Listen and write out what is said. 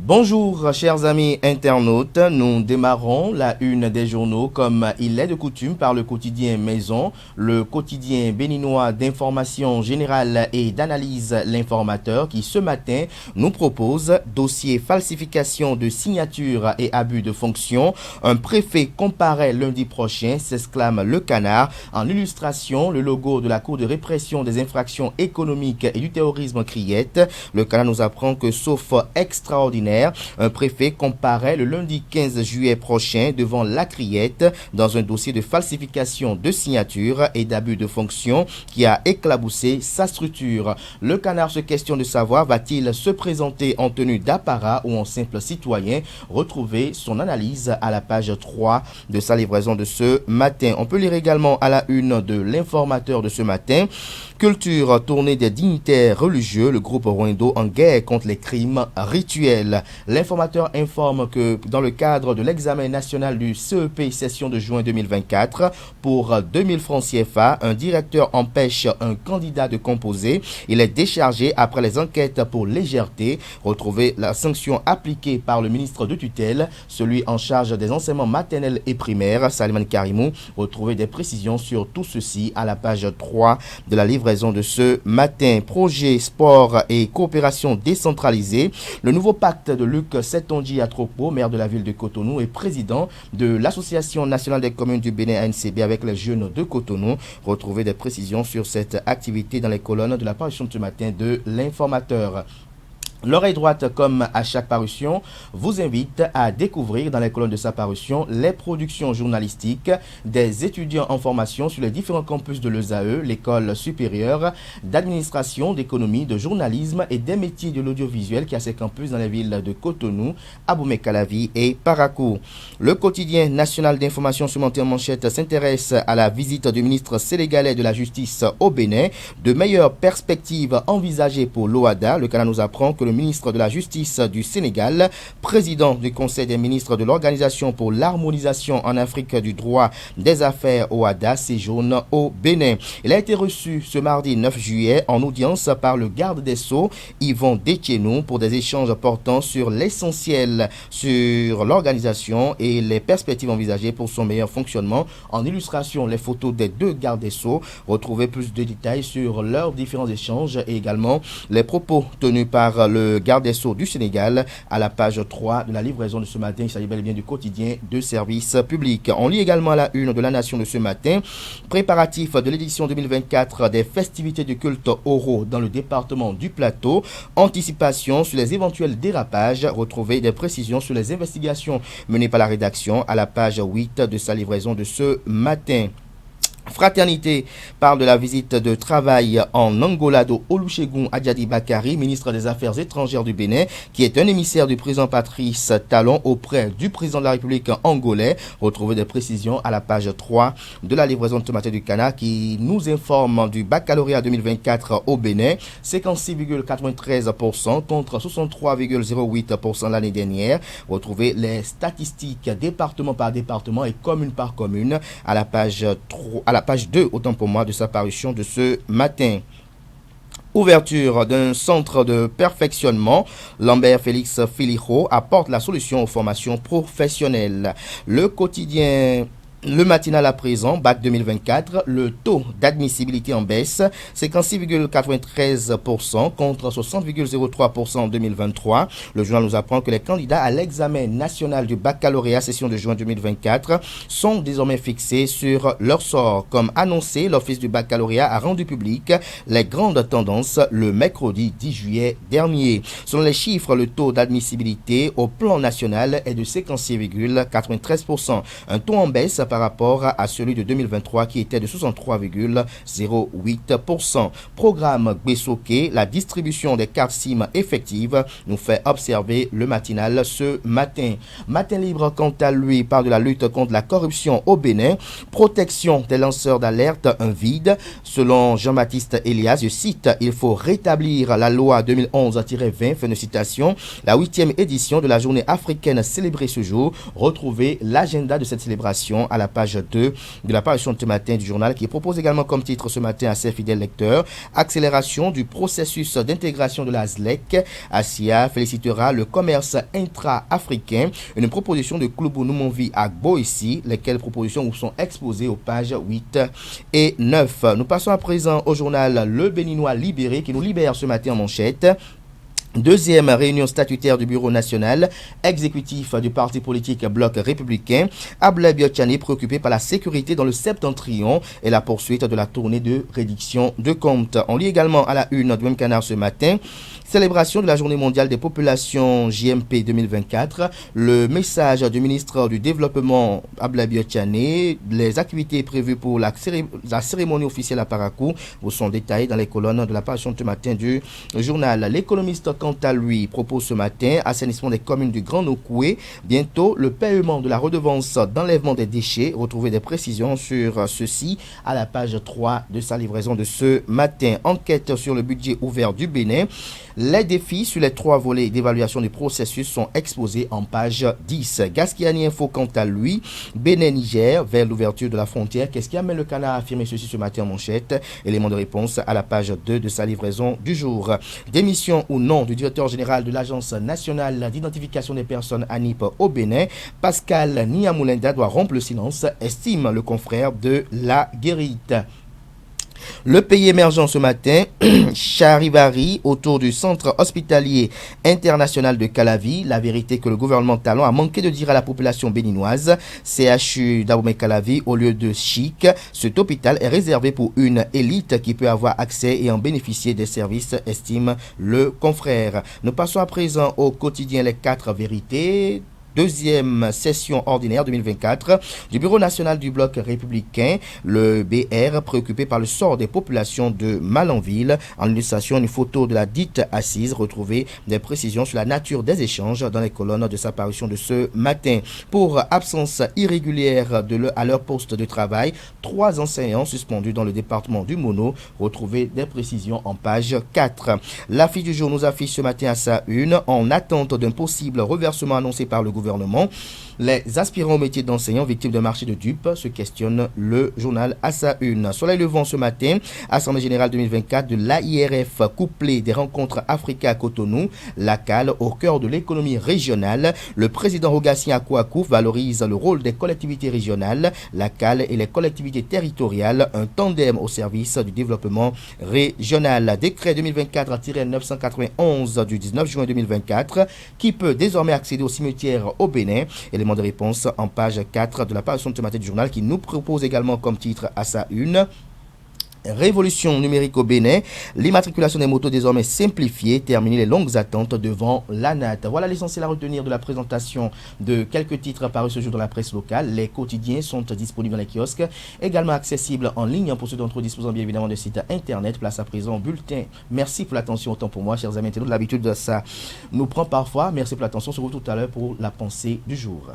Bonjour chers amis internautes, nous démarrons la une des journaux comme il est de coutume par le quotidien Maison, le quotidien béninois d'information générale et d'analyse L'Informateur qui ce matin nous propose dossier falsification de signature et abus de fonction. Un préfet comparaît lundi prochain, s'exclame le Canard. En illustration, le logo de la Cour de répression des infractions économiques et du terrorisme Criette. Le Canard nous apprend que sauf extraordinaire, un préfet comparaît le lundi 15 juillet prochain devant la Criette dans un dossier de falsification de signature et d'abus de fonction qui a éclaboussé sa structure. Le Canard se questionne de savoir va-t-il se présenter en tenue d'apparat ou en simple citoyen. Retrouvez son analyse à la page 3 de sa livraison de ce matin. On peut lire également à la une de l'Informateur de ce matin. Culture tournée des dignitaires religieux, le groupe Rwendo en guerre contre les crimes rituels. L'Informateur informe que dans le cadre de l'examen national du CEP session de juin 2024, pour 2000 francs CFA, un directeur empêche un candidat de composer. Il est déchargé après les enquêtes pour légèreté. Retrouvez la sanction appliquée par le ministre de tutelle, celui en charge des enseignements maternels et primaires, Salman Karimou. Retrouvez des précisions sur tout ceci à la page 3 de la livraison de ce matin. Projet, sport et coopération décentralisée. Le nouveau pacte de Luc Setonji Atropo, maire de la ville de Cotonou et président de l'Association nationale des communes du Bénin ANCB avec les jeunes de Cotonou. Retrouvez des précisions sur cette activité dans les colonnes de la parution de ce matin de l'Informateur. L'oreille droite, comme à chaque parution, vous invite à découvrir dans les colonnes de sa parution les productions journalistiques des étudiants en formation sur les différents campus de l'ESAE, l'école supérieure d'administration, d'économie, de journalisme et des métiers de l'audiovisuel qui a ses campus dans les villes de Cotonou, Abomey-Calavi et Parakou. Le quotidien national d'information ce matin en manchette s'intéresse à la visite du ministre sénégalais de la Justice au Bénin. De meilleures perspectives envisagées pour l'OADA. Le Canada nous apprend que le ministre de la Justice du Sénégal, président du Conseil des ministres de l'Organisation pour l'harmonisation en Afrique du droit des affaires OADA, séjourne au Bénin. Il a été reçu ce mardi 9 juillet en audience par le garde des Sceaux, Yvon Détienou, pour des échanges portant sur l'essentiel sur l'organisation et les perspectives envisagées pour son meilleur fonctionnement. En illustration, les photos des deux gardes des Sceaux. Retrouvez plus de détails sur leurs différents échanges et également les propos tenus par le garde des Sceaux du Sénégal à la page 3 de la livraison de ce matin. Il s'agit bel et bien du quotidien de service public. On lit également à la une de la Nation de ce matin. Préparatifs de l'édition 2024 des festivités du culte oraux dans le département du Plateau. Anticipation sur les éventuels dérapages. Retrouvez des précisions sur les investigations menées par la rédaction à la page 8 de sa livraison de ce matin. Fraternité parle de la visite de travail en Angola d'Olusegun Adjadi Bakari, ministre des Affaires étrangères du Bénin, qui est un émissaire du président Patrice Talon auprès du président de la République angolais. Retrouvez des précisions à la page 3 de la livraison de ce matin du Canard qui nous informe du baccalauréat 2024 au Bénin. 56,93% contre 63,08% l'année dernière. Retrouvez les statistiques département par département et commune par commune à la page 2, autant pour moi, de sa parution de ce matin. Ouverture d'un centre de perfectionnement. Lambert Félix Filijo apporte la solution aux formations professionnelles. Le quotidien Le matinal à présent, bac 2024, le taux d'admissibilité en baisse, 56,93% contre 60,03% en 2023. Le journal nous apprend que les candidats à l'examen national du baccalauréat session de juin 2024 sont désormais fixés sur leur sort. Comme annoncé, l'Office du baccalauréat a rendu public les grandes tendances le mercredi 10 juillet dernier. Selon les chiffres, le taux d'admissibilité au plan national est de 56,93%. Un taux en baisse par rapport à celui de 2023 qui était de 63,08%. Programme Gbesoké, la distribution des cartes SIM effectives, nous fait observer le matinal ce matin. Matin libre, quant à lui, parle de la lutte contre la corruption au Bénin. Protection des lanceurs d'alerte, un vide. Selon Jean-Baptiste Elias, je cite, il faut rétablir la loi 2011-20, fin de citation. La 8e édition de la journée africaine célébrée ce jour. Retrouvez l'agenda de cette célébration à la la page 2 de la parution de ce matin du journal, qui propose également comme titre ce matin à ses fidèles lecteurs: accélération du processus d'intégration de la ZLEC. ASIA félicitera le commerce intra-africain. Une proposition de Kloubou Noumonvi Agbo ici, lesquelles propositions vous sont exposées aux pages 8 et 9. Nous passons à présent au journal Le Béninois Libéré, qui nous libère ce matin en manchette. Deuxième réunion statutaire du Bureau national exécutif du parti politique Bloc républicain. Ablaye Biotchane préoccupé par la sécurité dans le septentrion et la poursuite de la tournée de réduction de comptes. On lit également à la une du même canard ce matin: célébration de la journée mondiale des populations JMP 2024. Le message du ministre du Développement Ablaye Biotchane, les activités prévues pour la cérémonie officielle à Parakou vous sont détaillées dans les colonnes de la parution de ce matin du journal. L'économiste, quant à lui, propose ce matin assainissement des communes du Grand Nokoué. Bientôt, le paiement de la redevance d'enlèvement des déchets. Retrouvez des précisions sur ceci à la page 3 de sa livraison de ce matin. Enquête sur le budget ouvert du Bénin. Les défis sur les 3 volets d'évaluation du processus sont exposés en page 10. Gaskiani Info, quant à lui, Bénin-Niger vers l'ouverture de la frontière. Qu'est-ce qui amène le canard à affirmer ceci ce matin en manchette? Élément de réponse à la page 2 de sa livraison du jour. Démission ou non du directeur général de l'Agence nationale d'identification des personnes ANIP au Bénin, Pascal Niamoulinda doit rompre le silence, estime le confrère de La Guérite. Le pays émergent ce matin, charivari autour du centre hospitalier international de Calavi. La vérité que le gouvernement talon a manqué de dire à la population béninoise. CHU d'Abomey-Calavi, au lieu de chic, cet hôpital est réservé pour une élite qui peut avoir accès et en bénéficier des services, estime le confrère. Nous passons à présent au quotidien Les 4 vérités. Deuxième session ordinaire 2024 du Bureau national du Bloc républicain, le BR, préoccupé par le sort des populations de Malanville. En illustration, une photo de la dite assise. Retrouvez des précisions sur la nature des échanges dans les colonnes de sa parution de ce matin. Pour absence irrégulière à leur poste de travail, 3 enseignants suspendus dans le département du Mono. Retrouvez des précisions en page 4. L'affiche du jour nous affiche ce matin à sa une, en attente d'un possible reversement annoncé par le gouvernement. Les aspirants au métier d'enseignant victimes d'un marché de dupes, se questionne le journal à sa une. Soleil levant ce matin, Assemblée générale 2024 de l'AIRF, couplée des rencontres Africa Cotonou, la CAL au cœur de l'économie régionale. Le président Rogatien Akouakou valorise le rôle des collectivités régionales, la CAL et les collectivités territoriales, un tandem au service du développement régional. Décret 2024-991 du 19 juin 2024 qui peut désormais accéder au cimetière au Bénin. Élément de réponse en page 4 de la parution de ce matin du journal, qui nous propose également comme titre à sa une: révolution numérique au Bénin, l'immatriculation des motos désormais simplifiée, terminer les longues attentes devant l'ANAT. Voilà l'essentiel à retenir de la présentation de quelques titres parus ce jour dans la presse locale. Les quotidiens sont disponibles dans les kiosques, également accessibles en ligne pour ceux d'entre vous disposant bien évidemment de site internet. Place à présent au bulletin. Merci pour l'attention, autant pour moi, chers amis internautes. L'habitude de ça nous prend parfois. Merci pour l'attention. On se retrouve tout à l'heure pour la pensée du jour.